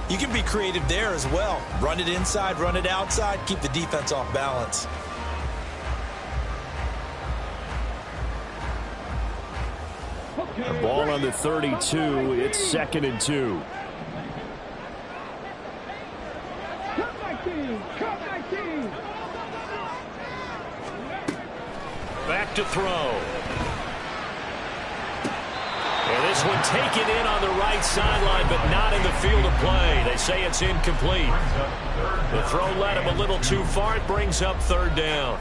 You can be creative there as well. Run it inside, run it outside, keep the defense off balance. The ball on the 32. It's 2nd and 2. Back to throw. And this one taken in on the right sideline, but not in the field of play. They say it's incomplete. The throw led him a little too far. It brings up 3rd down.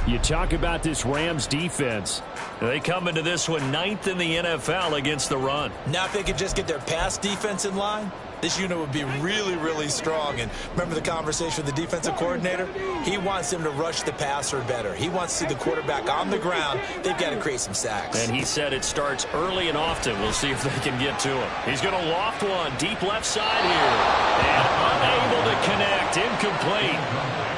You talk about this Rams defense. They come into this one 9th in the NFL against the run. Now if they could just get their pass defense in line, this unit would be really, really strong. And remember the conversation with the defensive coordinator? He wants them to rush the passer better. He wants to see the quarterback on the ground. They've got to create some sacks. And he said it starts early and often. We'll see if they can get to him. He's going to loft one deep left side here. And unable to connect. Incomplete.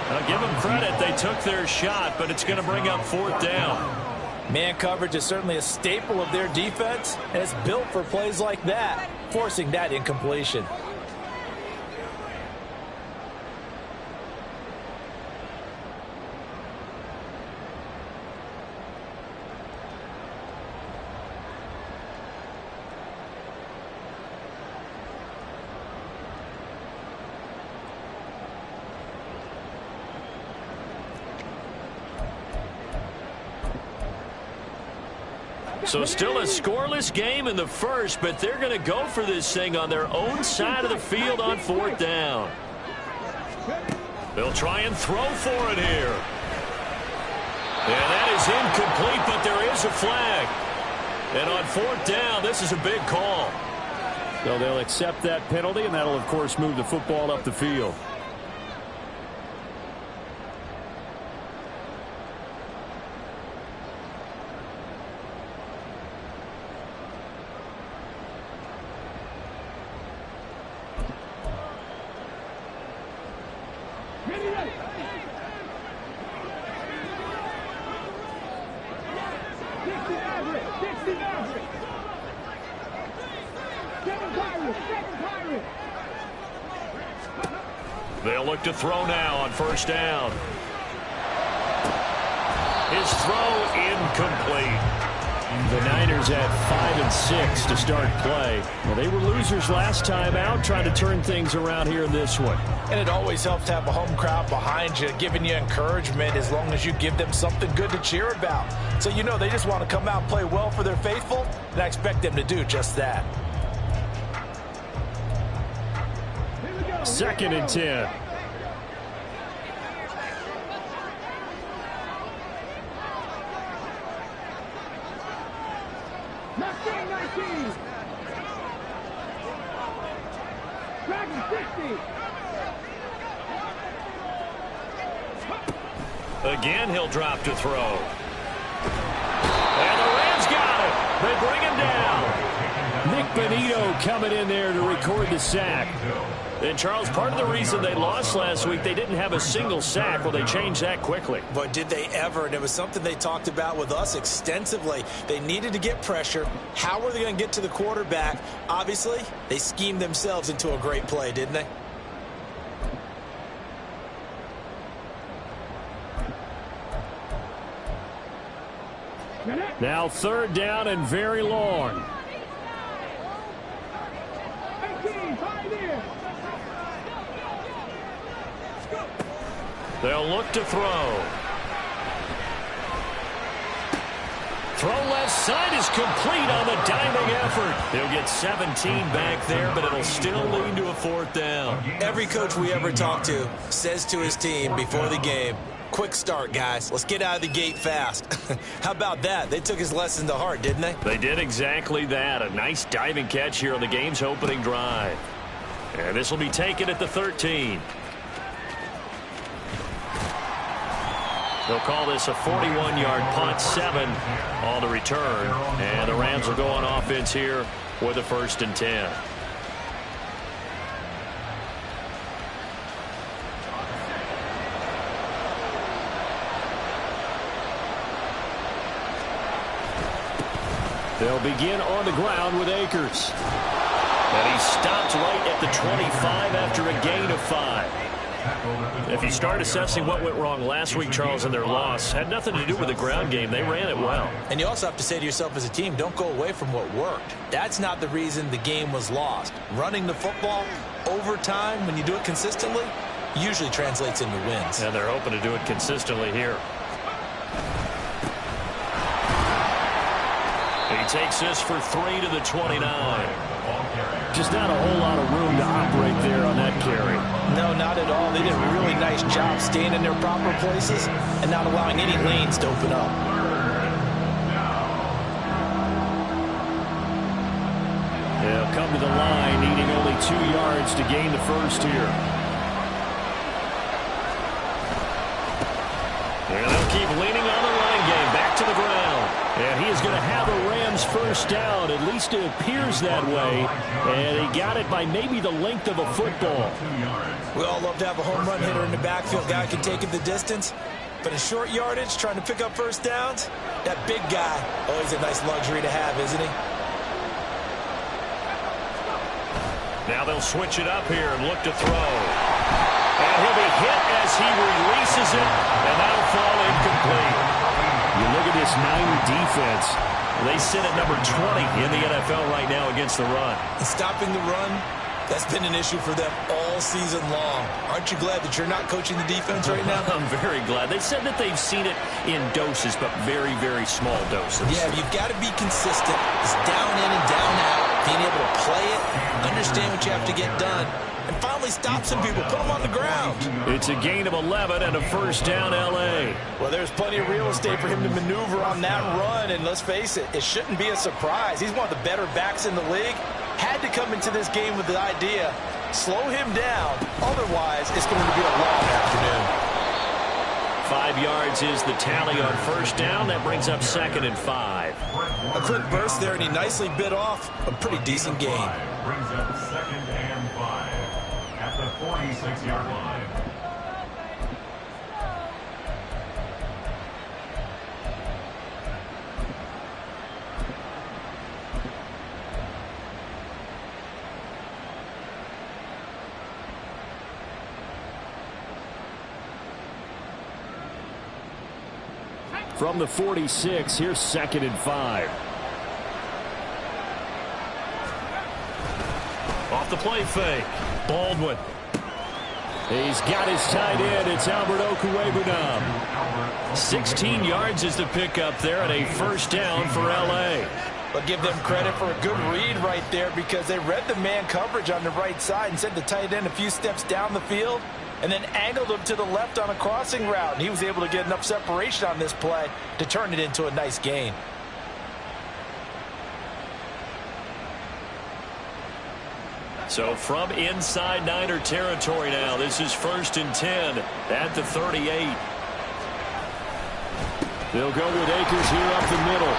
Now give them credit. They took their shot, but it's going to bring up 4th down. Man coverage is certainly a staple of their defense, and it's built for plays like that, forcing that incompletion. So still a scoreless game in the first, but they're going to go for this thing on their own side of the field on 4th down. They'll try and throw for it here. And that is incomplete, but there is a flag. And on 4th down, this is a big call. So they'll accept that penalty, and that'll, of course, move the football up the field. They'll look to throw now on 1st down. His throw incomplete. The Niners had 5 and 6 to start play. Well, they were losers last time out, trying to turn things around here in this one. And it always helps to have a home crowd behind you, giving you encouragement as long as you give them something good to cheer about. So you know they just want to come out and play well for their faithful, and I expect them to do just that. 2nd and 10. Again, he'll drop to throw. And the Rams got it. They bring him down. Nick Benito coming in there to record the sack. And, Charles, part of the reason they lost last week, they didn't have a single sack. Well, they changed that quickly. But did they ever? And it was something they talked about with us extensively. They needed to get pressure. How were they going to get to the quarterback? Obviously, they schemed themselves into a great play, didn't they? Now 3rd down and very long. They'll look to throw. Throw left side is complete on the diving effort. He'll get 17 back there, but it'll still lead to a 4th down. Every coach we ever talk to says to his team before the game, quick start, guys. Let's get out of the gate fast. How about that? They took his lesson to heart, didn't they? They did exactly that. A nice diving catch here on the game's opening drive. And this will be taken at the 13. They'll call this a 41-yard punt, 7 on the return. And the Rams will go on offense here with a 1st and 10. They'll begin on the ground with Akers. And he stopped right at the 25 after a gain of 5. If you start assessing what went wrong last week, Charles, in their loss, had nothing to do with the ground game. They ran it well. And you also have to say to yourself as a team, don't go away from what worked. That's not the reason the game was lost. Running the football over time, when you do it consistently, usually translates into wins. And they're hoping to do it consistently here. He takes this for 3 to the 29. Just not a whole lot of room to operate there on that carry. No, not at all. They did a really nice job staying in their proper places and not allowing any lanes to open up. They'll come to the line, needing only 2 yards to gain the first here. And they'll keep leaning on the running game. Back to the ground. And he is going to have a Rams first down. At least it appears that way. And he got it by maybe the length of a football. We all love to have a home run hitter in the backfield. Guy can take it the distance. But in short yardage, trying to pick up first downs, that big guy, always a nice luxury to have, isn't he? Now they'll switch it up here and look to throw. And he'll be hit as he releases it, and that'll fall incomplete. You look at this Niner defense. They sit at number 20 in the NFL right now against the run. And stopping the run, that's been an issue for them all season long. Aren't you glad that you're not coaching the defense right now? I'm very glad. They said that they've seen it in doses, but very, very small doses. Yeah, you've got to be consistent. It's down in and down out. Being able to play it, understand what you have to get done, and finally stop some people, put them on the ground. It's a gain of 11 and a first down, L.A. Well, there's plenty of real estate for him to maneuver on that run, and let's face it, it shouldn't be a surprise. He's one of the better backs in the league. Had to come into this game with the idea, slow him down, otherwise it's going to be a long afternoon. 5 yards is the tally on first down. That brings up 2nd and 5. A quick burst there, and he nicely bit off a pretty decent gain. Brings up 2nd and 5 at the 46-yard line. From the 46, here's 2nd and 5. Off the play fake. Baldwin. He's got his tight end. It's Albert Okwuegbunam. 16 yards is the pickup there and a first down for L.A. But give them credit for a good read right there because they read the man coverage on the right side and sent the tight end a few steps down the field and then angled him to the left on a crossing route. And he was able to get enough separation on this play to turn it into a nice gain. So from inside Niner territory now, this is 1st and 10 at the 38. They'll go with Akers here up the middle.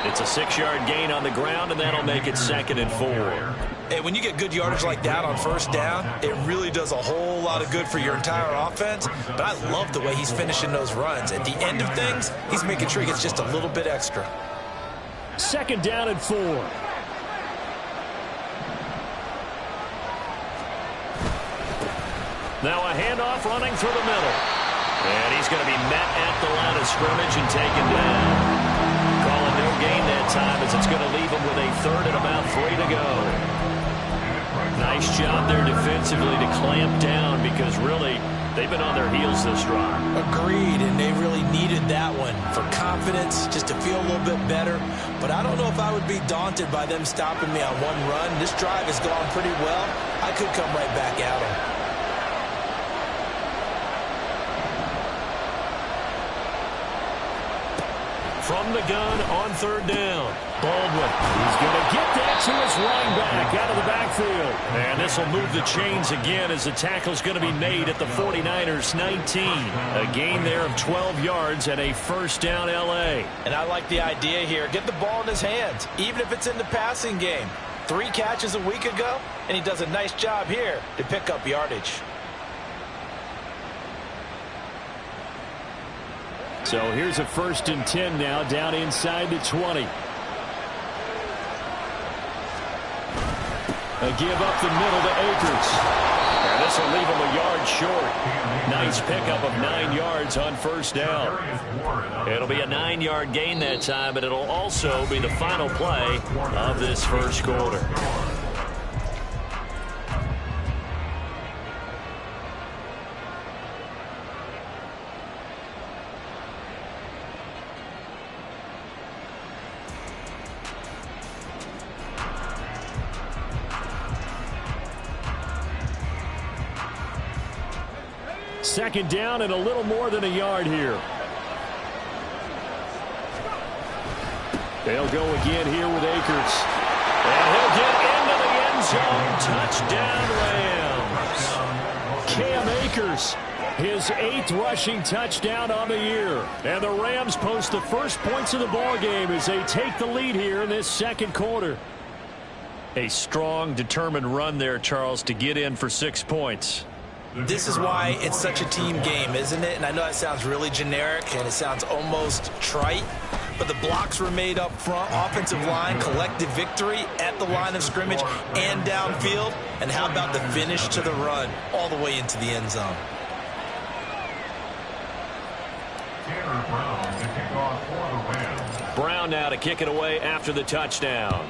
It's a 6-yard gain on the ground, and that'll make it 2nd and 4. Hey, when you get good yardage like that on first down, it really does a whole lot of good for your entire offense. But I love the way he's finishing those runs. At the end of things, he's making sure he gets just a little bit extra. 2nd down and 4. Now a handoff running through the middle. And he's going to be met at the line of scrimmage and taken down. Calling no gain that time as it's going to leave him with a 3rd and about 3 to go. Nice job there defensively to clamp down because really they've been on their heels this drive. Agreed, and they really needed that one for confidence, just to feel a little bit better. But I don't know if I would be daunted by them stopping me on one run. This drive has gone pretty well. I could come right back at them. From the gun on 3rd down. Baldwin. He's going to get that to his running back out of the backfield. And this will move the chains again as the tackle's going to be made at the 49ers 19. A gain there of 12 yards and a first down L.A. And I like the idea here. Get the ball in his hands, even if it's in the passing game. 3 catches a week ago, and he does a nice job here to pick up yardage. So here's a 1st and 10 now, down inside the 20. They give up the middle to Akers. And this will leave him a yard short. Nice pickup of 9 yards on first down. It'll be a 9-yard gain that time, but it'll also be the final play of this first quarter. Second down and a little more than a yard here. They'll go again here with Akers. And he'll get into the end zone. Touchdown, Rams. Cam Akers, his 8th rushing touchdown on the year. And the Rams post the first points of the ball game as they take the lead here in this second quarter. A strong, determined run there, Charles, to get in for 6 points. This is why it's such a team game, isn't it? And I know that sounds really generic and it sounds almost trite, but the blocks were made up front, offensive line, collective victory at the line of scrimmage and downfield. And how about the finish to the run all the way into the end zone? Brown now to kick it away after the touchdown.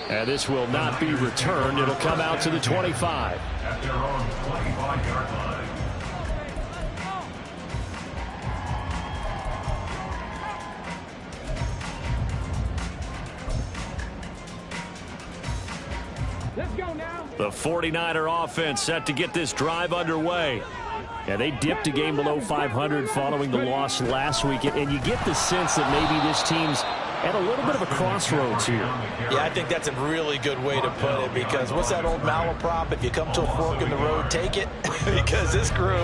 And this will not be returned. It'll come out to the 25. At their own 25-yard line. Let's go now. The 49er offense set to get this drive underway. And they dipped a game below 500 following the loss last week. And you get the sense that maybe this team's at a little bit of a crossroads here. Yeah, I think that's a really good way to put it, because what's that old malaprop? If you come to a fork in the road, take it. Because this crew,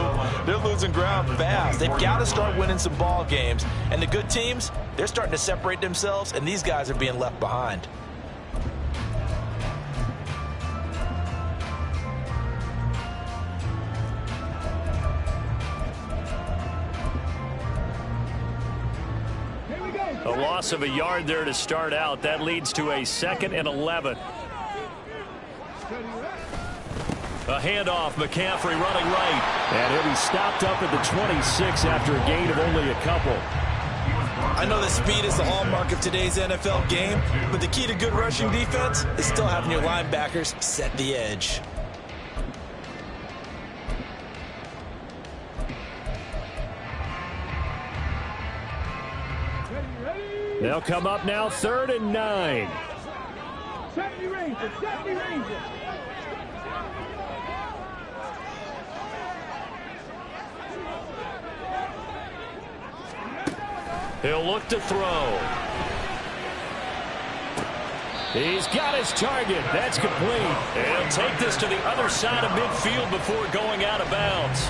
they're losing ground fast. They've got to start winning some ball games. And the good teams, they're starting to separate themselves, and these guys are being left behind. A loss of a yard there to start out. That leads to a 2nd and 11. A handoff, McCaffrey running right. And he'll be stopped up at the 26 after a gain of only a couple. I know that speed is the hallmark of today's NFL game, but the key to good rushing defense is still having your linebackers set the edge. They'll come up now 3rd and 9. He'll look to throw. He's got his target. That's complete. He'll take this to the other side of midfield before going out of bounds.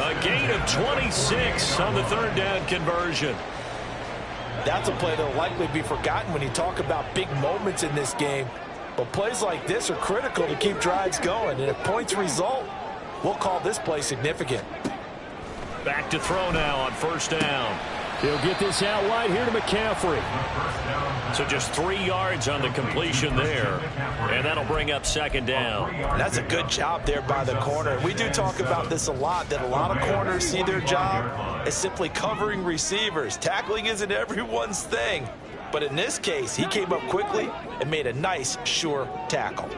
A gain of 26 on the 3rd down conversion. That's a play that will likely be forgotten when you talk about big moments in this game. But plays like this are critical to keep drives going. And if points result, we'll call this play significant. Back to throw now on 1st down. He'll get this out wide here to McCaffrey. So just 3 yards on the completion there. And that'll bring up 2nd down. That's a good job there by the corner. We do talk about this a lot, that a lot of corners see their job as simply covering receivers. Tackling isn't everyone's thing. But in this case, he came up quickly and made a nice, sure tackle.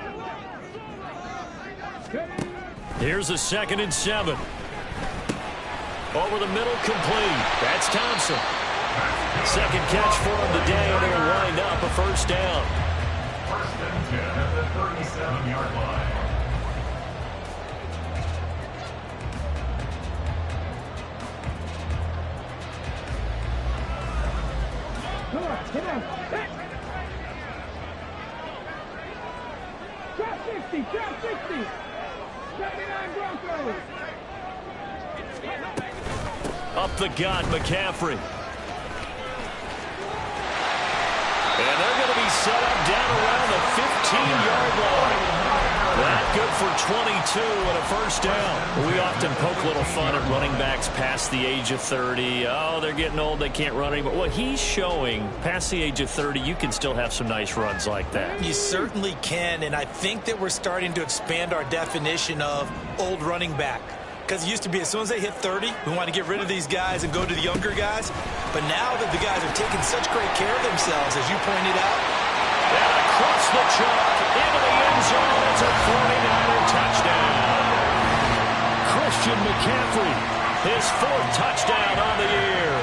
Here's a 2nd and 7. Over the middle, complete. That's Thompson. 2nd catch for him today, and it'll wind up a 1st down. 1st and 10 at the 37-yard line. Come on. Drop 60. 79 Broncos. Up the gut, McCaffrey. And they're going to be set up down around the 15-yard line. That good for 22 and a first down. We often poke little fun at running backs past the age of 30. Oh, they're getting old, they can't run anymore. Well, he's showing past the age of 30, you can still have some nice runs like that. You certainly can, and I think that we're starting to expand our definition of old running back. Because it used to be as soon as they hit 30, we want to get rid of these guys and go to the younger guys. But now that the guys are taking such great care of themselves, as you pointed out. And across the chalk, into the end zone, it's a 49er touchdown. Christian McCaffrey, His 4th touchdown on the year.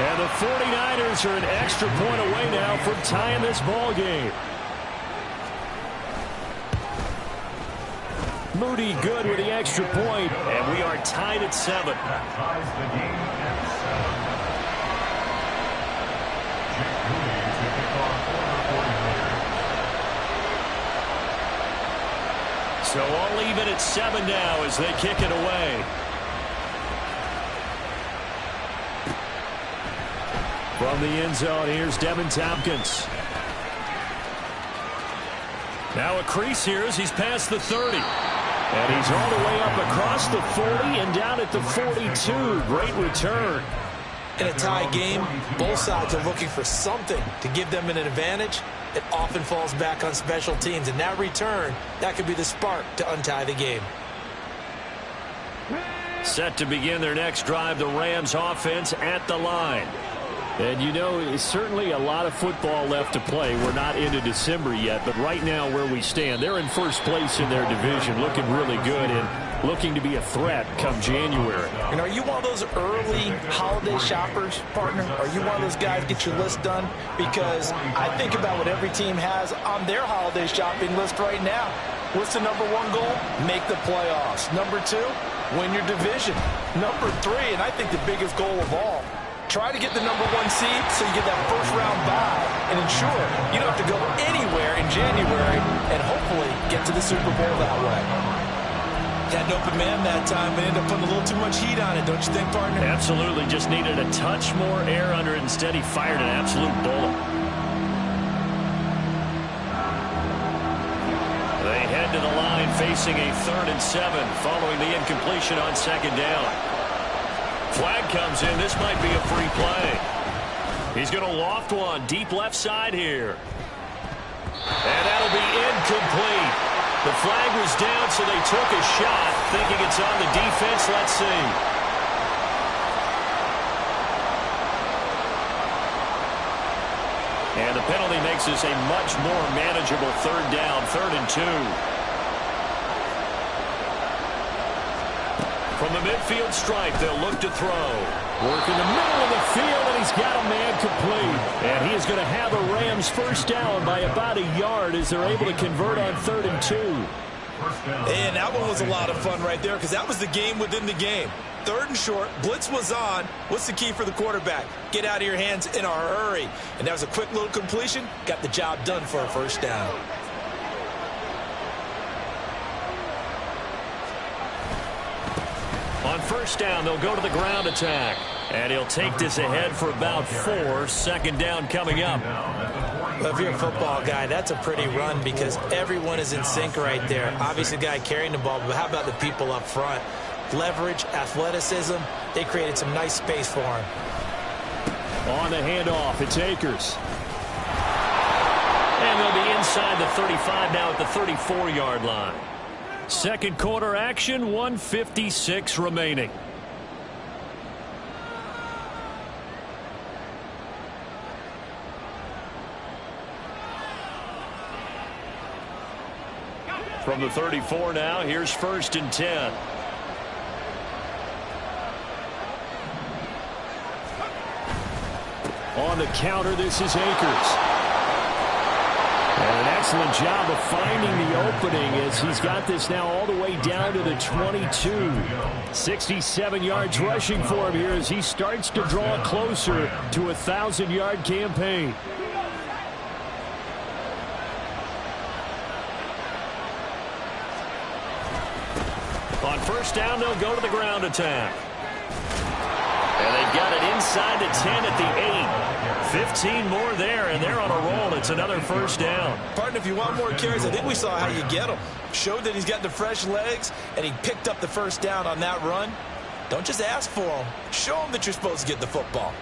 and the 49ers are an extra point away now from tying this ball game. Moody good with the extra point, And we are tied at 7. That ties the game at 7. Jake Moody to kick off for the 49ers. So all even at 7 now as they kick it away. from the end zone. Here's Devin Tompkins. Now a crease here as he's past the 30. And he's all the way up across the 40 and down at the 42. Great return. In a tie game, both sides are looking for something to give them an advantage. It often falls back on special teams. And that return, that could be the spark to untie the game. Set to begin their next drive, the Rams offense at the line. And you know, it's certainly a lot of football left to play. We're not into December yet, but right now where we stand, they're in first place in their division, looking really good and looking to be a threat come January. And are you one of those early holiday shoppers, partner? Are you one of those guys get your list done? Because I think about what every team has on their holiday shopping list right now. What's the number one goal? Make the playoffs. Number two, win your division. Number three, and I think the biggest goal of all, try to get the number one seed so you get that first round bye and ensure you don't have to go anywhere in January and hopefully get to the Super Bowl that way. Had an open man that time and ended up putting a little too much heat on it, don't you think, partner? Absolutely, just needed a touch more air under it. Instead, he fired an absolute bullet. They head to the line facing a 3rd and 7 following the incompletion on 2nd down. Flag comes in. This might be a free play. He's going to loft one deep left side here. And that'll be incomplete. The flag was down, so they took a shot, thinking it's on the defense. Let's see. And the penalty makes this a much more manageable 3rd down, 3rd and 2. From the midfield stripe, they'll look to throw. Work in the middle of the field, and he's got a man complete. And he is going to have a Rams first down by about a yard as they're able to convert on 3rd and 2. And that one was a lot of fun right there because that was the game within the game. 3rd and short, blitz was on. What's the key for the quarterback? Get out of your hands in a hurry. And that was a quick little completion. Got the job done for a first down. On first down, they'll go to the ground attack. And he'll take this ahead for about 4. 2nd down coming up. Well, if you're a football guy, that's a pretty run because everyone is in sync right there. Obviously, the guy carrying the ball, but how about the people up front? Leverage, athleticism, they created some nice space for him. On the handoff, it's Akers. And they'll be inside the 35 now at the 34-yard line. Second quarter action, 1:56 remaining. From the 34 now, here's 1st and 10. On the counter, this is Akers. And an excellent job of finding the opening as he's got this now all the way down to the 22. 67 yards rushing for him here as he starts to draw closer to a 1,000-yard campaign. On first down, they'll go to the ground attack. And they've got it inside the 10 at the 8. 15 more there, and they're on a roll. It's another first down. Partner, if you want more carries, I think we saw how you get them. Showed that he's got the fresh legs, and he picked up the first down on that run. Don't just ask for them. Show them that you're supposed to get the football.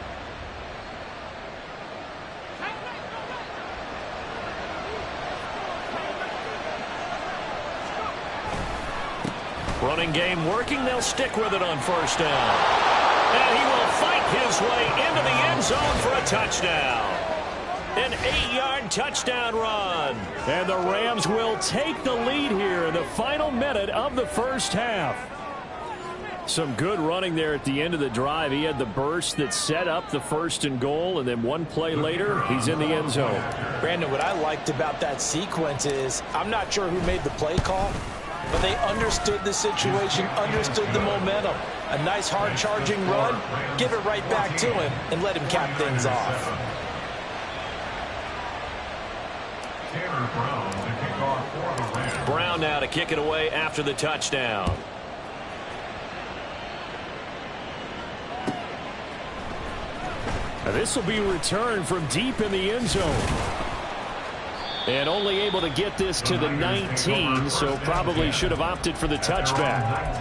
Running game working. They'll stick with it on first down. And he will fight his way into the end zone for a touchdown. An 8-yard touchdown run. And the Rams will take the lead here in the final minute of the first half. Some good running there at the end of the drive. He had the burst that set up the 1st and goal, and then one play later, he's in the end zone. Brandon, what I liked about that sequence is I'm not sure who made the play call, but they understood the situation, understood the momentum. A nice hard charging run, give it right back to him, and let him cap things off. Brown now to kick it away after the touchdown. Now this will be returned from deep in the end zone. And only able to get this to the 19, so probably should have opted for the touchback.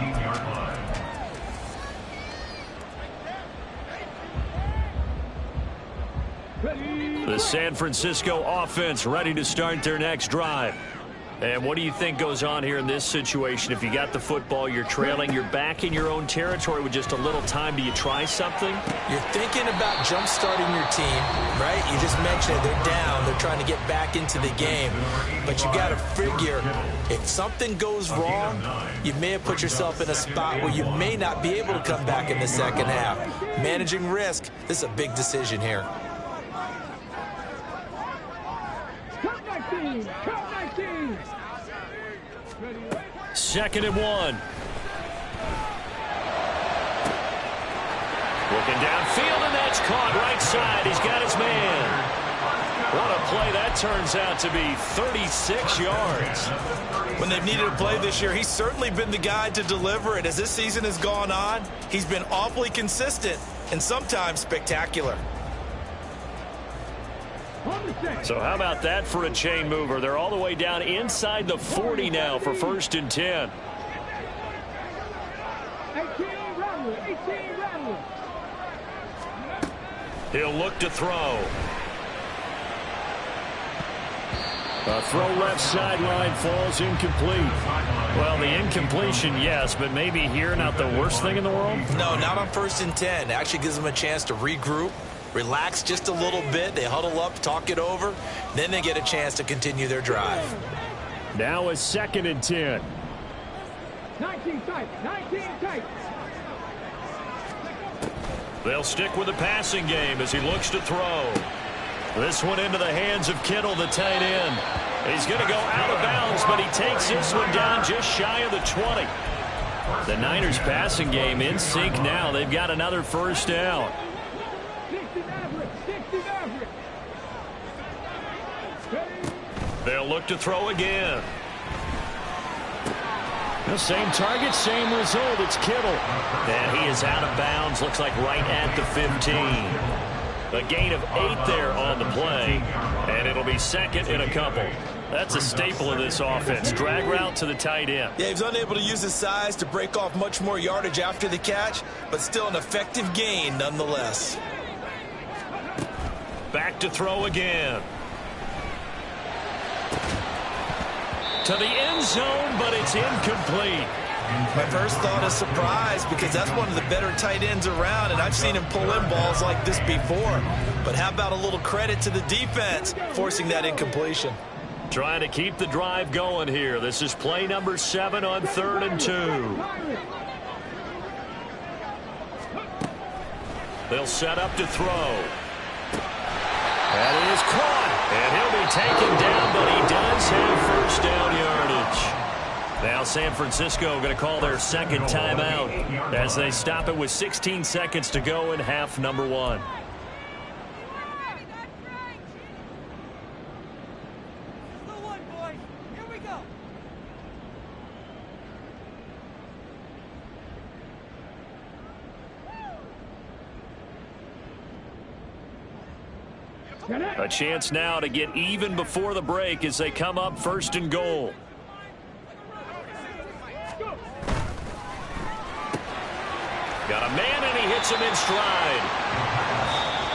The San Francisco offense ready to start their next drive. And what do you think goes on here in this situation? If you got the football, you're trailing, you're back in your own territory with just a little time. Do you try something? You're thinking about jump-starting your team, right? You just mentioned it. They're down. They're trying to get back into the game. But you got to figure, if something goes wrong, you may have put yourself in a spot where you may not be able to come back in the second half. Managing risk, this is a big decision here. Second and 1. Looking downfield, and that's caught right side. He's got his man. What a play that turns out to be, 36 yards. When they've needed a play this year, he's certainly been the guy to deliver it. As this season has gone on, he's been awfully consistent and sometimes spectacular. So how about that for a chain mover? They're all the way down inside the 40 now for 1st and 10. 18 Rattler. He'll look to throw. A throw left sideline falls incomplete. Well, the incompletion, yes, but maybe here not the worst thing in the world? No, not on 1st and 10. Actually gives them a chance to regroup, relax just a little bit. They huddle up, talk it over. Then they get a chance to continue their drive. Now a 2nd and 10. 19 tight. They'll stick with the passing game as he looks to throw. This one into the hands of Kittle, the tight end. He's going to go out of bounds, but he takes this one down just shy of the 20. The Niners passing game in sync now. They've got another first down. 60 Maverick. They'll look to throw again. The same target, same result. It's Kittle. And he is out of bounds. Looks like right at the 15. A gain of 8 there on the play. And it'll be 2nd and a couple. That's a staple of this offense. Drag route to the tight end. Yeah, he was unable to use his size to break off much more yardage after the catch, but still an effective gain nonetheless. Back to throw again. To the end zone, but it's incomplete. My first thought is surprise, because that's one of the better tight ends around, and I've seen him pull in balls like this before. But how about a little credit to the defense forcing that incompletion? Trying to keep the drive going here. This is play number 7 on 3rd and 2. They'll set up to throw. That is caught. And he'll be taken down, but he does have first down yardage. Now San Francisco going to call their 2nd timeout as they stop it with 16 seconds to go in half number 1. A chance now to get even before the break as they come up 1st and goal. Got a man, and he hits him in stride.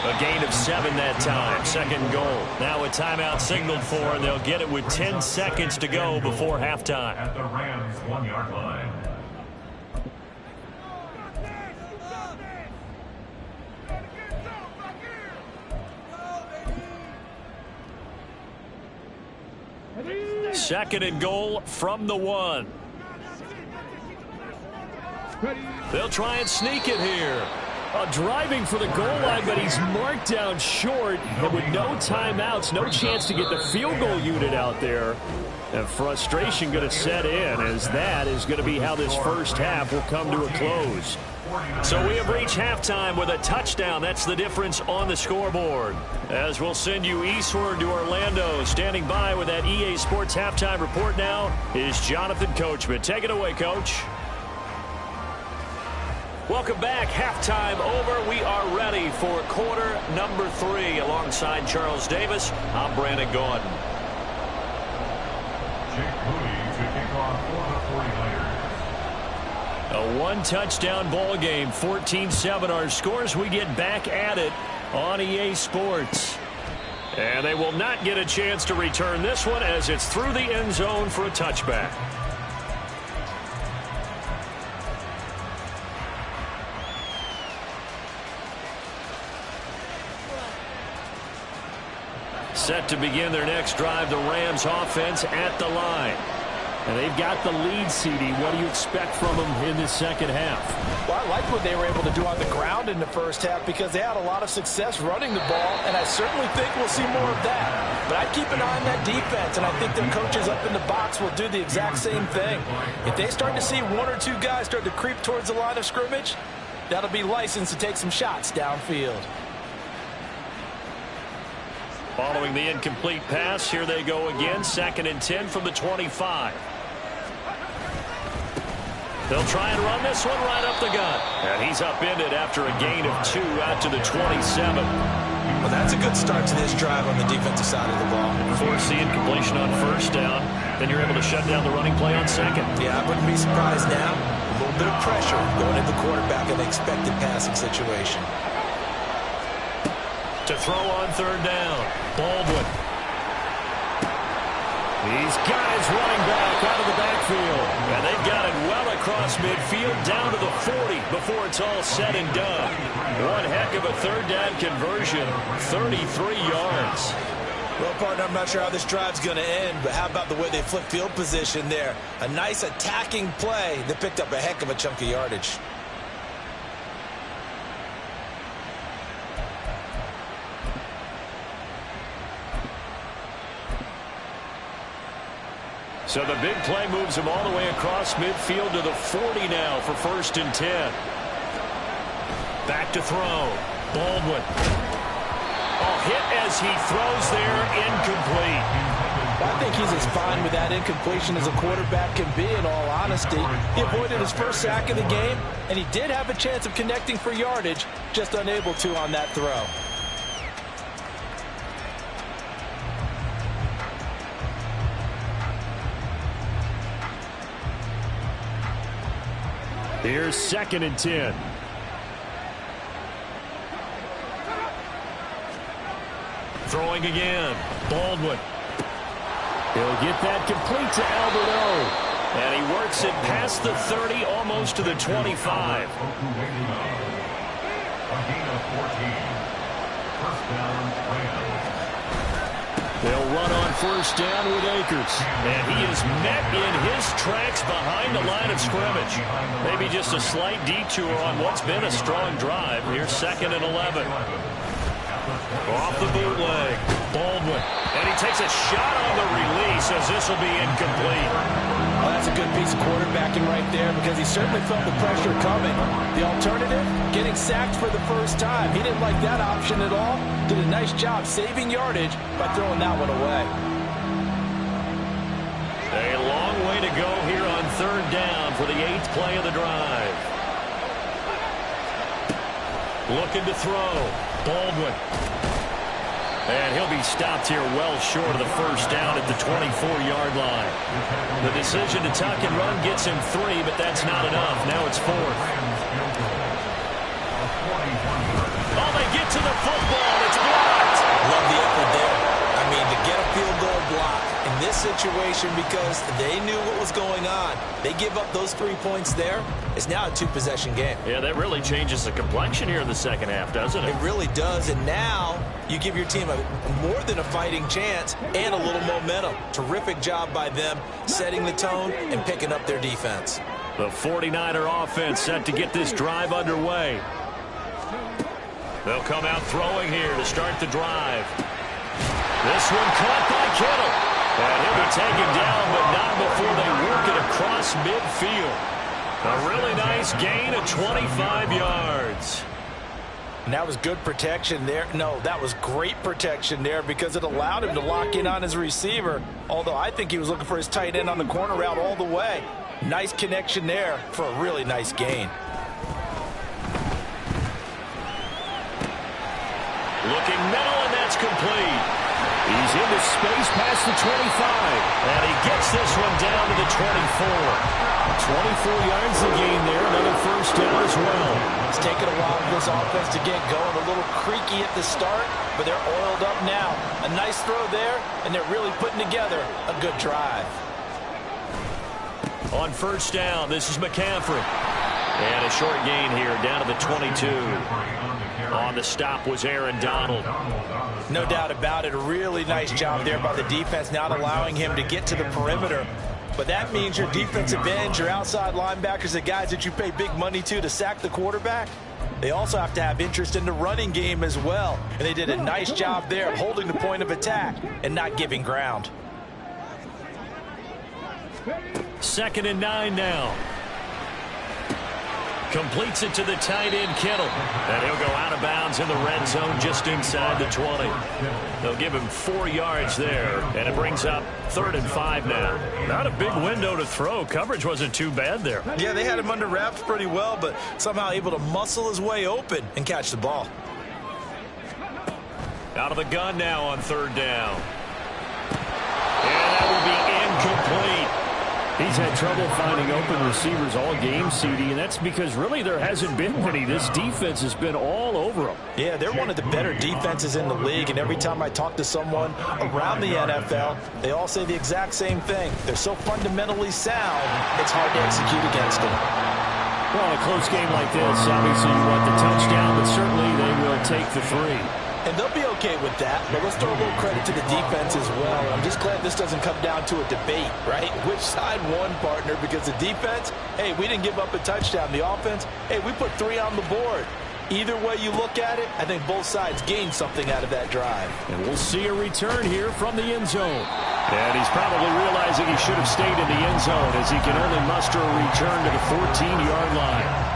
A gain of 7 that time. 2nd goal. Now a timeout signaled for, and they'll get it with 10 seconds to go before halftime. At the Rams' 1-yard line. Second and goal from the 1. They'll try and sneak it here. Driving for the goal line, but he's marked down short. And with no timeouts, no chance to get the field goal unit out there. And frustration going to set in, as that is going to be how this first half will come to a close. So we have reached halftime with a touchdown. That's the difference on the scoreboard. As we'll send you eastward to Orlando. Standing by with that EA Sports halftime report now is Jonathan Coachman. Take it away, Coach. Welcome back. Halftime over. We are ready for quarter number 3. Alongside Charles Davis, I'm Brandon Gaudin. Jake Moody to kick off for the 49ers. A 1-touchdown ball game, 14-7 our scores. We get back at it on EA Sports. And they will not get a chance to return this one as it's through the end zone for a touchback. Set to begin their next drive, the Rams offense at the line. And they've got the lead, CD. What do you expect from them in this second half? Well, I like what they were able to do on the ground in the first half because they had a lot of success running the ball, and I certainly think we'll see more of that. But I'd keep an eye on that defense, and I think their coaches up in the box will do the exact same thing. If they start to see 1 or 2 guys start to creep towards the line of scrimmage, that'll be licensed to take some shots downfield. Following the incomplete pass, here they go again. 2nd and 10 from the 25. They'll try and run this one right up the gut. And he's upended after a gain of 2 out to the 27. Well, that's a good start to this drive on the defensive side of the ball. Force the incompletion on 1st down. Then you're able to shut down the running play on 2nd. Yeah, I wouldn't be surprised now. A little bit of pressure going at the quarterback in the expected passing situation. To throw on 3rd down. Baldwin. He's got his running back out of the backfield. And they've got it well across midfield down to the 40 before it's all said and done. One heck of a 3rd down conversion. 33 yards. Well, partner, I'm not sure how this drive's going to end, but how about the way they flip field position there? A nice attacking play that picked up a heck of a chunk of yardage. So the big play moves him all the way across midfield to the 40 now for 1st and 10. Back to throw. Baldwin. Oh, hit as he throws there, incomplete. I think he's as fine with that incompletion as a quarterback can be, in all honesty. He avoided his first sack of the game, and he did have a chance of connecting for yardage, just unable to on that throw. Here's 2nd and 10. Throwing again. Baldwin. He'll get that complete to Alberto. And he works it past the 30, almost to the 25. A gain of 14. 1st down, Rams. They'll run on 1st down with Akers. And he is met in his tracks behind the line of scrimmage. Maybe just a slight detour on what's been a strong drive. Here's 2nd and 11. Off the bootleg. Baldwin. And he takes a shot on the release as this will be incomplete. Well, that's a good piece of quarterbacking right there because he certainly felt the pressure coming. The alternative, getting sacked for the first time. He didn't like that option at all. Did a nice job saving yardage by throwing that one away. A long way to go here on 3rd down for the 8th play of the drive. Looking to throw. Baldwin. And he'll be stopped here well short of the first down at the 24-yard line. The decision to tuck and run gets him 3, but that's not enough. Now it's 4th. Oh, they get to the football. It's blocked. Love the effort there. I mean, to get a field goal block in this situation because they knew what was going on. They give up those 3 points there. It's now a 2-possession game. Yeah, that really changes the complexion here in the second half, doesn't it? It really does, and now you give your team more than a fighting chance and a little momentum. Terrific job by them setting the tone and picking up their defense. The 49er offense set to get this drive underway. They'll come out throwing here to start the drive. This one caught by Kittle. And he'll be taken down, but not before they work it across midfield. A really nice gain of 25 yards. And that was good protection there. No, that was great protection there because it allowed him to lock in on his receiver, although I think he was looking for his tight end on the corner route all the way. Nice connection there for a really nice gain. Looking middle, and that's complete. He's into space past the 25. And he gets this one down to the 24. 24 yards to gain there. Another first down as well. It's taken a while for this offense to get going. A little creaky at the start, but they're oiled up now. A nice throw there, and they're really putting together a good drive. On first down, this is McCaffrey. And a short gain here down to the 22. On the stop was Aaron Donald. No doubt about it. A really nice job there by the defense, not allowing him to get to the perimeter. But that means your defensive ends, your outside linebackers, the guys that you pay big money to sack the quarterback, they also have to have interest in the running game as well. And they did a nice job there of holding the point of attack and not giving ground. 2nd and 9 now. Completes it to the tight end, Kittle. And he'll go out of bounds in the red zone just inside the 20. They'll give him 4 yards there, and it brings up 3rd and 5 now. Not a big window to throw. Coverage wasn't too bad there. Yeah, they had him under wraps pretty well, but somehow able to muscle his way open and catch the ball. Out of the gun now on 3rd down. And that will be incomplete. He's had trouble finding open receivers all game, CD, and that's because really there hasn't been many. This defense has been all over them. Yeah, they're one of the better defenses in the league, and every time I talk to someone around the NFL, they all say the exact same thing. They're so fundamentally sound, it's hard to execute against them. Well, in a close game like this, obviously you want the touchdown, but certainly they will take the 3. And they'll be okay with that, but let's throw a little credit to the defense as well. I'm just glad this doesn't come down to a debate, right? Which side won, partner? Because the defense, hey, we didn't give up a touchdown. The offense, hey, we put 3 on the board. Either way you look at it, I think both sides gained something out of that drive. And we'll see a return here from the end zone. And he's probably realizing he should have stayed in the end zone as he can only muster a return to the 14-yard line.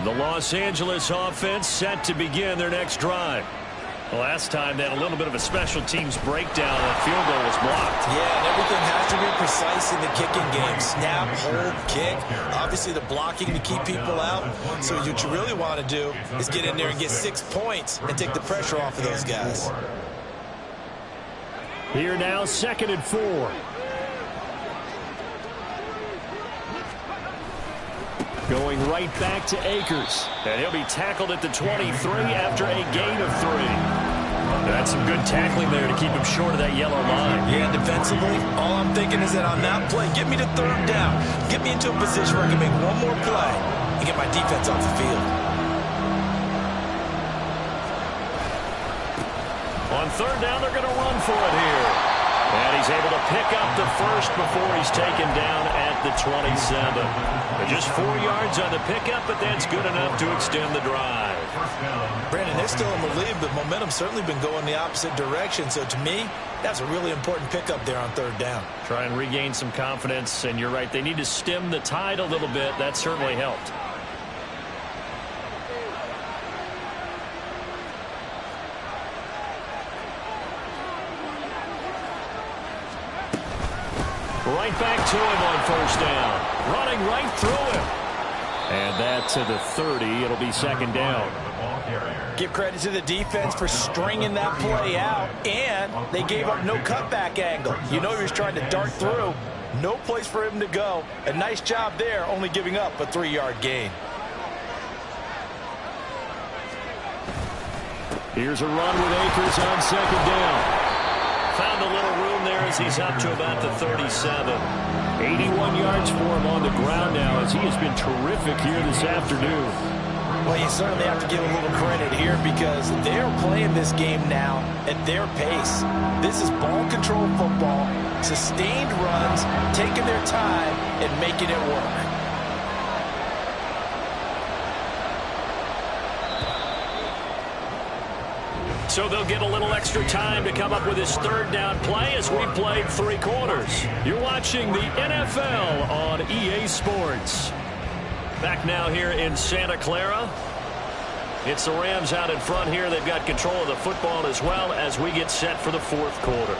The Los Angeles offense set to begin their next drive. Last time they had a little bit of a special teams breakdown. That field goal was blocked. Yeah, and everything has to be precise in the kicking game. Snap, hold, kick. Obviously the blocking to keep people out. So what you really want to do is get in there and get 6 points and take the pressure off of those guys. Here now, 2nd and 4. Going right back to Akers. And he'll be tackled at the 23 after a gain of 3. That's some good tackling there to keep him short of that yellow line. Yeah, defensively, all I'm thinking is that on that play, get me to 3rd down. Get me into a position where I can make one more play and get my defense off the field. On 3rd down, they're going to run for it here. And he's able to pick up the first before he's taken down at the 27. But just 4 yards on the pickup, but that's good enough to extend the drive. Brandon, they're still in the lead, but momentum's certainly been going the opposite direction. So to me, that's a really important pickup there on 3rd down. Try and regain some confidence, and you're right, they need to stem the tide a little bit. That certainly helped. Right back to him on first down. Running right through him. And that to the 30. It'll be second down. Give credit to the defense for stringing that play out, and they gave up no cutback angle. You know he was trying to dart through. No place for him to go. A nice job there, only giving up a 3-yard gain. Here's a run with Akers on second down. Found a little room there as he's up to about the 37. 81 yards for him on the ground now as he has been terrific here this afternoon. Well, you certainly have to give a little credit here because they're playing this game now at their pace. This is ball control football, sustained runs, taking their time and making it work. So they'll get a little extra time to come up with his third down play as we played 3 quarters. You're watching the NFL on EA Sports. Back now here in Santa Clara. It's the Rams out in front here. They've got control of the football as well as we get set for the 4th quarter.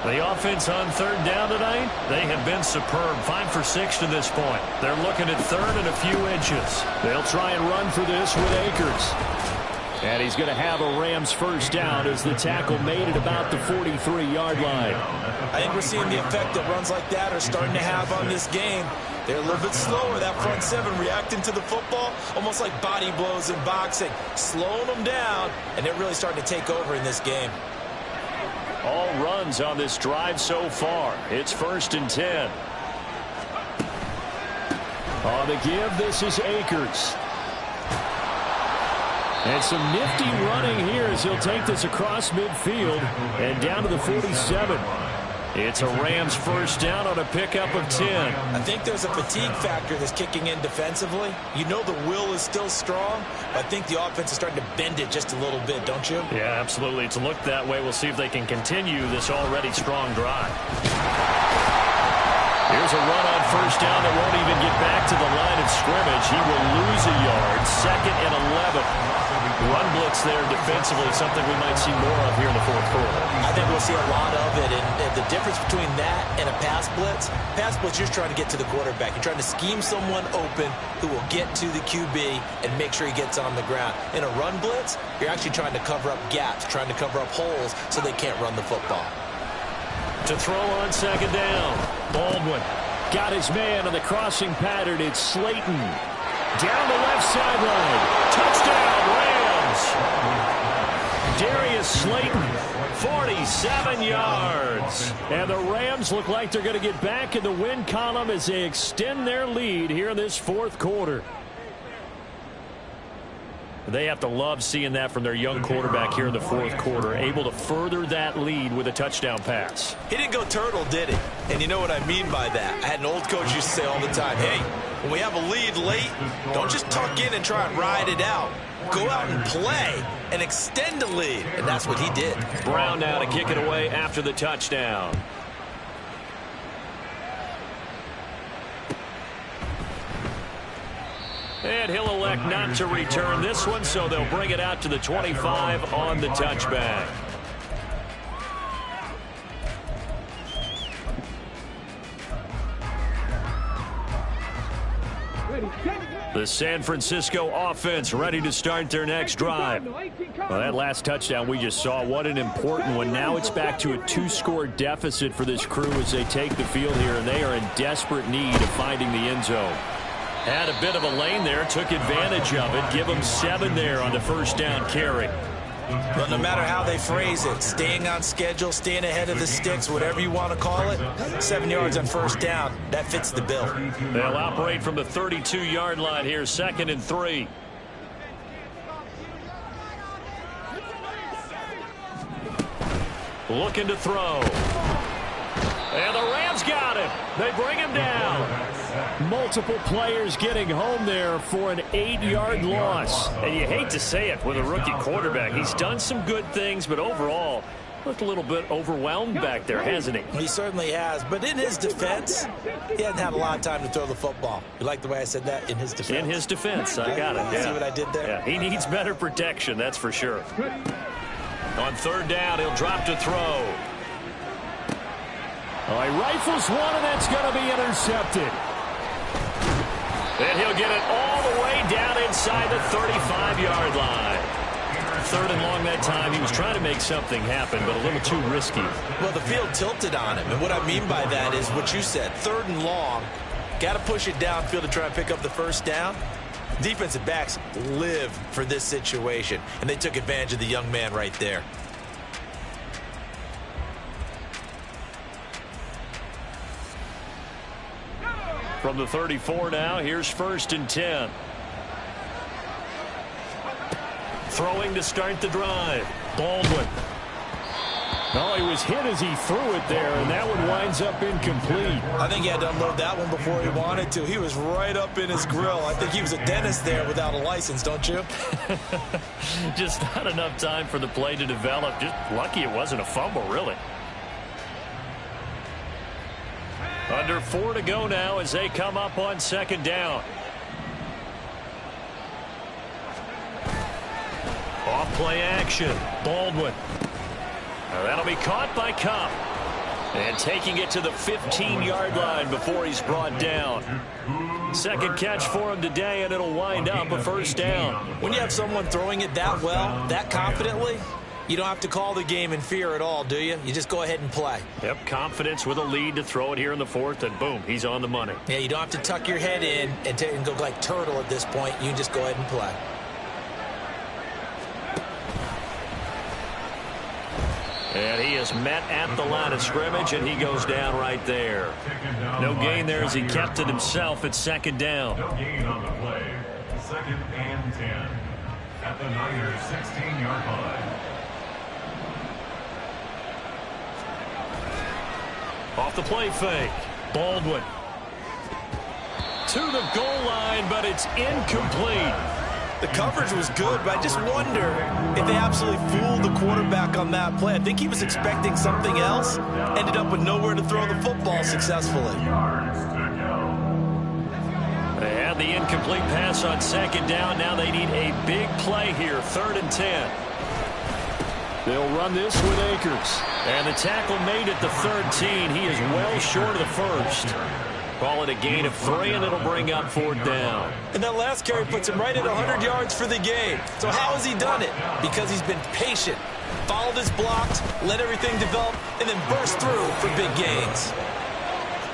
The offense on third down tonight, they have been superb. 5 for 6 to this point. They're looking at third and a few inches. They'll try and run for this with Akers. And he's going to have a Rams first down as the tackle made it about the 43-yard line. I think we're seeing the effect that runs like that are starting to have on this game. They're a little bit slower, that front 7, reacting to the football, almost like body blows in boxing, slowing them down, and they're really starting to take over in this game. All runs on this drive so far. It's 1st and 10. On the give, this is Akers. And some nifty running here as he'll take this across midfield and down to the 47. It's a Rams first down on a pickup of 10. I think there's a fatigue factor that's kicking in defensively. You know the will is still strong, but I think the offense is starting to bend it just a little bit, don't you? Yeah, absolutely. It's looked that way. We'll see if they can continue this already strong drive. Here's a run on first down that won't even get back to the line of scrimmage. He will lose a yard. 2nd and 11. Run blitz there defensively, something we might see more of here in the 4th quarter. I think we'll see a lot of it, and the difference between that and a pass blitz, you're just trying to get to the quarterback. You're trying to scheme someone open who will get to the QB and make sure he gets on the ground. In a run blitz, you're actually trying to cover up gaps, trying to cover up holes so they can't run the football. To throw on second down, Baldwin got his man on the crossing pattern. It's Slayton. Down the left sideline. Touchdown, Rams. Darius Slayton, 47 yards. And the Rams look like they're going to get back in the win column as they extend their lead here in this 4th quarter. They have to love seeing that from their young quarterback here in the 4th quarter, able to further that lead with a touchdown pass. He didn't go turtle, did he? And you know what I mean by that. I had an old coach used to say all the time, hey, when we have a lead late, don't just tuck in and try and ride it out. Go out and play and extend the lead. And that's what he did. Brown now to kick it away after the touchdown. And he'll elect not to return this one, so they'll bring it out to the 25 on the touchback. The San Francisco offense ready to start their next drive. Well, that last touchdown we just saw, what an important one. Now it's back to a 2-score deficit for this crew as they take the field here, and they are in desperate need of finding the end zone. Had a bit of a lane there, took advantage of it. Give them 7 there on the first down carry. But no matter how they phrase it, staying on schedule, staying ahead of the sticks, whatever you want to call it, 7 yards on first down, that fits the bill. They'll operate from the 32-yard line here, 2nd and 3. Looking to throw. And the Rams got him. They bring him down. Multiple players getting home there for an 8-yard loss. And you hate to say it with a rookie quarterback. He's done some good things, but overall, looked a little bit overwhelmed back there, hasn't he? He certainly has. But in his defense, he hasn't had a lot of time to throw the football. You like the way I said that? In his defense. In his defense. I got it. Yeah. See what I did there? Yeah, he needs better protection, that's for sure. On third down, he'll drop to throw. Oh, he rifles one, and that's going to be intercepted. And he'll get it all the way down inside the 35-yard line. Third and long that time. He was trying to make something happen, but a little too risky. Well, the field tilted on him, and what I mean by that is what you said. Third and long, got to push it downfield to try and pick up the first down. Defensive backs live for this situation, and they took advantage of the young man right there. From the 34 now, here's 1st and 10. Throwing to start the drive. Baldwin. Oh, he was hit as he threw it there, and that one winds up incomplete. I think he had to unload that one before he wanted to. He was right up in his grill. I think he was a dentist there without a license, don't you? Just not enough time for the play to develop. Just lucky it wasn't a fumble, really. Under 4 to go now as they come up on 2nd down. Off play action. Baldwin. Now that'll be caught by Cup. And taking it to the 15-yard line before he's brought down. Second catch for him today, and it'll wind up a 1st down. When you have someone throwing it that well, that confidently, you don't have to call the game in fear at all, do you? You just go ahead and play. Yep, confidence with a lead to throw it here in the 4th, and boom, he's on the money. Yeah, you don't have to tuck your head in and go like turtle at this point. You can just go ahead and play. And he is met at the line of scrimmage, and he goes down right there. No gain there as he kept it himself at 2nd down. No gain on the play. 2nd and 10 at the Niners' 16-yard line. Off the play fake. Baldwin. To the goal line, but it's incomplete. The coverage was good, but I just wonder if they absolutely fooled the quarterback on that play. I think he was expecting something else. Ended up with nowhere to throw the football successfully. They had the incomplete pass on 2nd down. Now they need a big play here. 3rd and 10. They'll run this with Akers. And the tackle made at the 13. He is well short of the 1st. Call it a gain of 3, and it'll bring up 4th down. And that last carry puts him right at 100 yards for the game. So how has he done it? Because he's been patient, followed his blocks, let everything develop, and then burst through for big gains.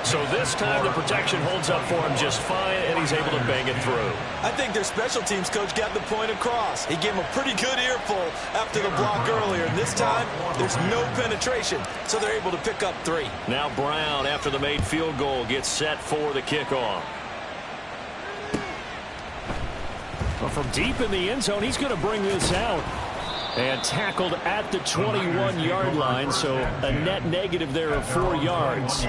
So this time the protection holds up for him just fine, and he's able to bang it through. I think their special teams coach got the point across. He gave him a pretty good earful after the block earlier. And this time, there's no penetration, so they're able to pick up 3. Now Brown, after the made field goal, gets set for the kickoff. Well, from deep in the end zone, he's going to bring this out. And tackled at the 21-yard line, so a net negative there of 4 yards.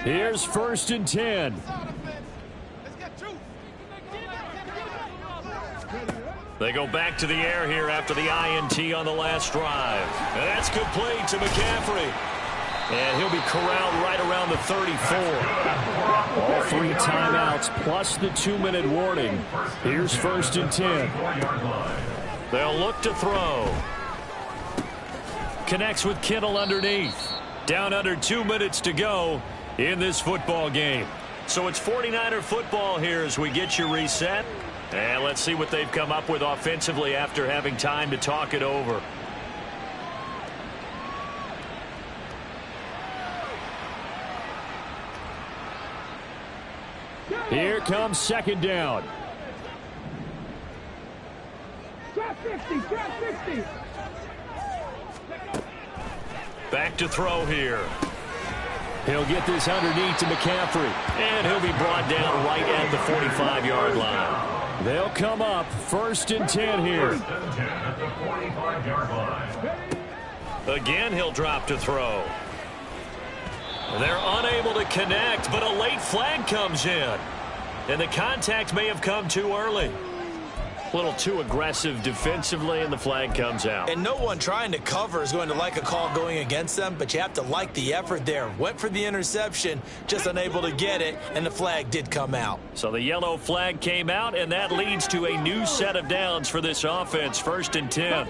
Here's 1st and 10. They go back to the air here after the INT on the last drive. And that's complete to McCaffrey. And he'll be corralled right around the 34. All 3 timeouts plus the 2-minute warning. Here's 1st and 10. They'll look to throw. Connects with Kittle underneath. Down under 2 minutes to go in this football game. So it's 49er football here as we get you reset. And let's see what they've come up with offensively after having time to talk it over. Here comes 2nd down. Drop 50, drop 50. Back to throw here. He'll get this underneath to McCaffrey. And he'll be brought down right at the 45-yard line. They'll come up 1st and 10 here. At the 45-yard line. Again, he'll drop to throw. They're unable to connect, but a late flag comes in. And the contact may have come too early. A little too aggressive defensively, and the flag comes out. And no one trying to cover is going to like a call going against them, but you have to like the effort there. Went for the interception, just unable to get it, and the flag did come out. So the yellow flag came out, and that leads to a new set of downs for this offense. 1st and 10.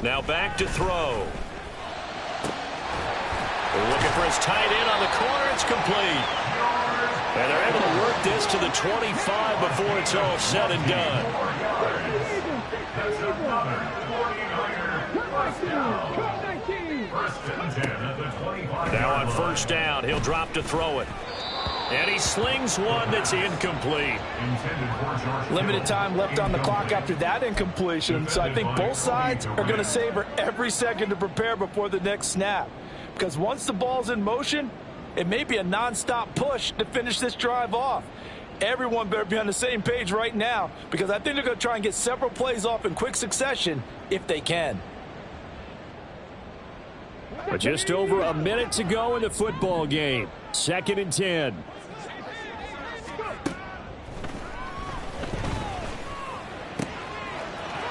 Now back to throw. They're looking for his tight end on the corner. It's complete. And they're able to work this to the 25 before it's all said and done. Now on 1st down, he'll drop to throw it. And he slings one that's incomplete. Limited time left on the clock after that incompletion, so I think both sides are going to savor every second to prepare before the next snap. Because once the ball's in motion, it may be a non-stop push to finish this drive off. Everyone better be on the same page right now, because I think they're going to try and get several plays off in quick succession if they can. But just over a minute to go in the football game. 2nd and 10.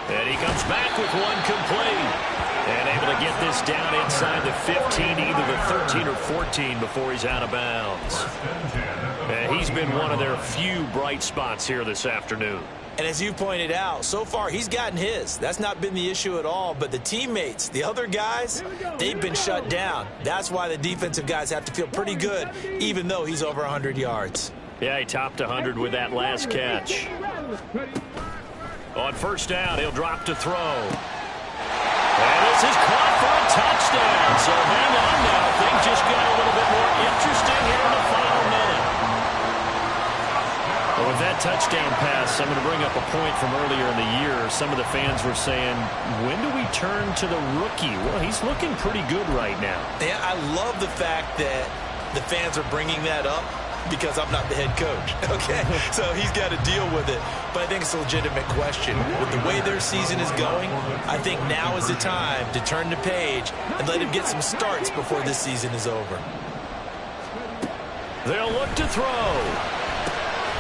And he comes back with one complete. And able to get this down inside the 15, either the 13 or 14 before he's out of bounds. And he's been one of their few bright spots here this afternoon. And as you pointed out, so far he's gotten his. That's not been the issue at all. But the teammates, the other guys, they've been shut down. That's why the defensive guys have to feel pretty good, even though he's over 100 yards. Yeah, he topped 100 with that last catch. On 1st down, he'll drop to throw. And this is caught for a touchdown. So hang on now. Things just got a little bit more interesting here in the final minute. Well, with that touchdown pass, I'm going to bring up a point from earlier in the year. Some of the fans were saying, when do we turn to the rookie? Well, he's looking pretty good right now. Yeah, I love the fact that the fans are bringing that up, because I'm not the head coach, okay? So he's got to deal with it. But I think it's a legitimate question. With the way their season is going, I think now is the time to turn the page and let him get some starts before this season is over. They'll look to throw.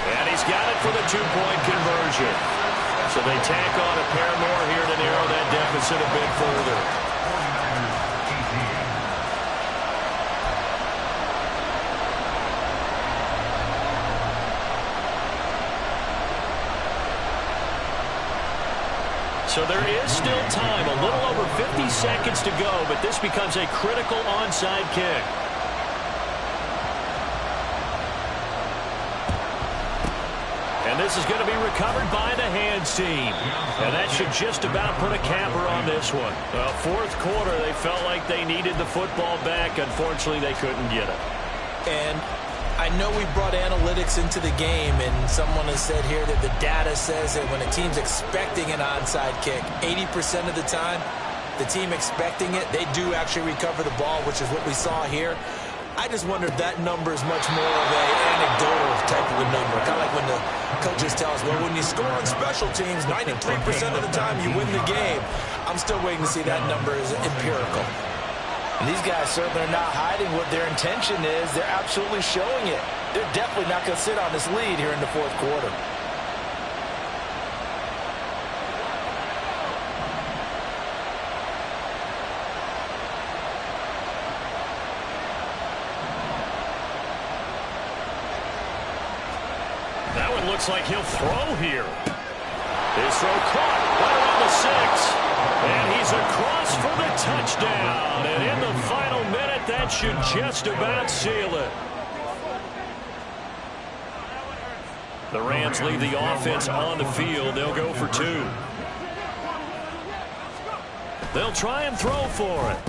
And he's got it for the 2-point conversion. So they tack on a pair more here to narrow that deficit a bit further. So there is still time, a little over 50 seconds to go, but this becomes a critical onside kick. And this is going to be recovered by the hands team. And that should just about put a capper on this one. Well, 4th quarter, they felt like they needed the football back. Unfortunately, they couldn't get it. And I know we brought analytics into the game, and someone has said here that the data says that when a team's expecting an onside kick, 80% of the time, the team expecting it, they do actually recover the ball, which is what we saw here. I just wonder if that number is much more of an anecdotal type of a number. Kind of like when the coaches tell us, well, when you score on special teams, 93% of the time you win the game. I'm still waiting to see that number is empirical. And these guys certainly are not hiding what their intention is. They're absolutely showing it. They're definitely not going to sit on this lead here in the 4th quarter. That one looks like he'll throw here. His throw caught right around the 6. And he's across for the touchdown. And in the final minute, that should just about seal it. The Rams leave the offense on the field. They'll go for 2. They'll try and throw for it.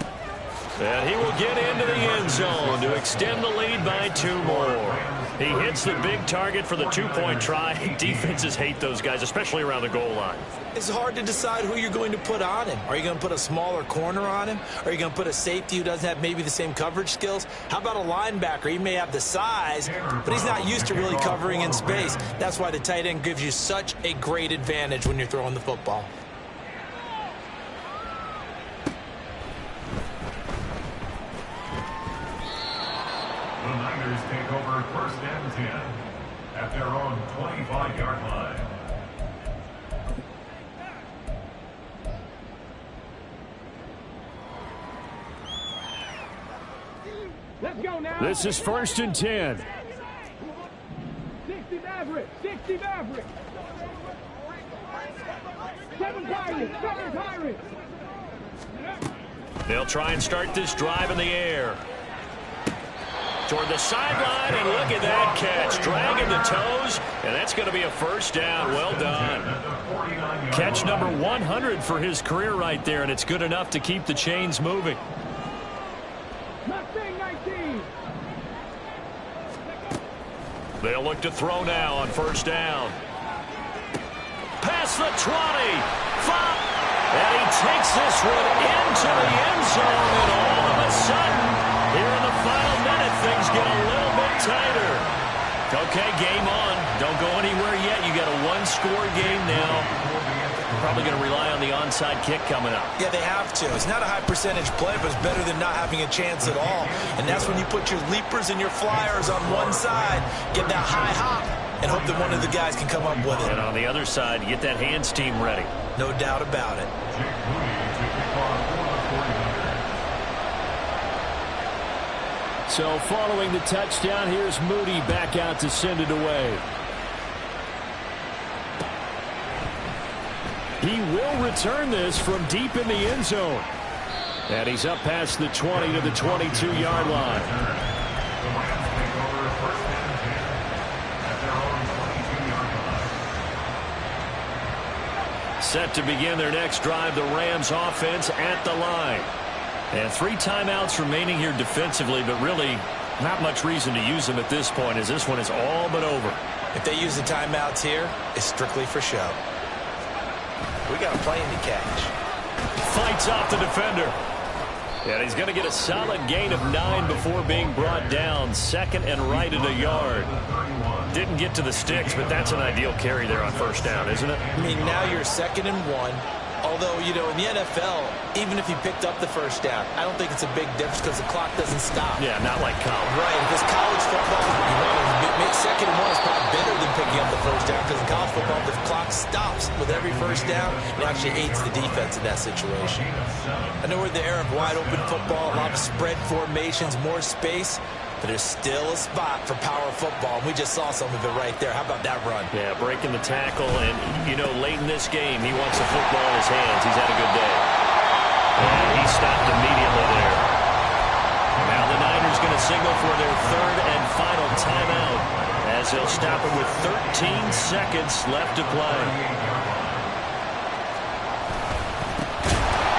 And he will get into the end zone to extend the lead by 2 more. He hits the big target for the 2-point try. Defenses hate those guys, especially around the goal line. It's hard to decide who you're going to put on him. Are you going to put a smaller corner on him? Are you going to put a safety who doesn't have maybe the same coverage skills? How about a linebacker? He may have the size, but he's not used to really covering in space. That's why the tight end gives you such a great advantage when you're throwing the football. The Niners take over 1st and 10 at their own 25-yard line. Let's go now. This is 1st and 10. 60 Maverick. 60 Maverick. 7 Pirates. 7 Pirates. They'll try and start this drive in the air. Toward the sideline, and look at that catch. Dragging the toes, and that's going to be a 1st down. Well done. Catch number 100 for his career right there, and it's good enough to keep the chains moving. Mustang 19. They'll look to throw now on 1st down. Past the 20. And he takes this one into the end zone, and all of a sudden, here in the final minute, things get a little bit tighter. Okay, game on. Don't go anywhere yet. You got a one-score game now. Probably going to rely on the onside kick coming up. Yeah, they have to. It's not a high-percentage play, but it's better than not having a chance at all. And that's when you put your leapers and your flyers on one side, get that high hop, and hope that one of the guys can come up with it. And on the other side, you get that hands team ready. No doubt about it. So following the touchdown, here's Moody back out to send it away. He will return this from deep in the end zone. And he's up past the 20 to the 22-yard line. Set to begin their next drive, the Rams offense at the line. And 3 timeouts remaining here defensively, but really not much reason to use them at this point, as this one is all but over. If they use the timeouts here, it's strictly for show. We got a plane to catch. Fights off the defender. And he's going to get a solid gain of 9 before being brought down. 2nd and right at a yard. Didn't get to the sticks, but that's an ideal carry there on 1st down, isn't it? I mean, now you're 2nd and 1. Although, you know, in the NFL, even if he picked up the 1st down, I don't think it's a big difference because the clock doesn't stop. Yeah, not like college. Right. If it's college football, you want to make 2nd and 1 is probably better than picking up the 1st down because in college football, the clock stops with every 1st down. It actually aids the defense in that situation. I know we're in the era of wide open football, a lot of spread formations, more space. But there's still a spot for power football. We just saw some of it right there. How about that run? Yeah, breaking the tackle. And, you know, late in this game, he wants the football in his hands. He's had a good day. And he stopped immediately there. Now the Niners going to signal for their 3rd and final timeout as they'll stop it with 13 seconds left to play.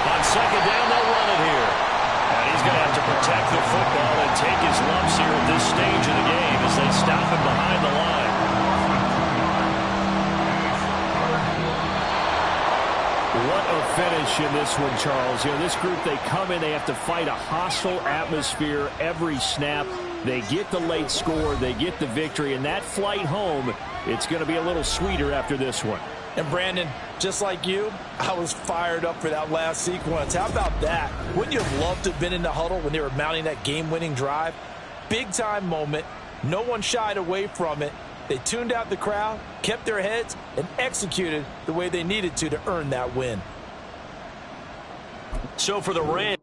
On 2nd down, they'll run it here. He's going to have to protect the football and take his lumps here at this stage of the game as they stop him behind the line. What a finish in this one, Charles. You know, this group, they come in, they have to fight a hostile atmosphere every snap. They get the late score, they get the victory, and that flight home, it's going to be a little sweeter after this one. And Brandon, just like you, I was fired up for that last sequence. How about that? Wouldn't you have loved to have been in the huddle when they were mounting that game-winning drive? Big-time moment. No one shied away from it. They tuned out the crowd, kept their heads, and executed the way they needed to earn that win. So for the Rams,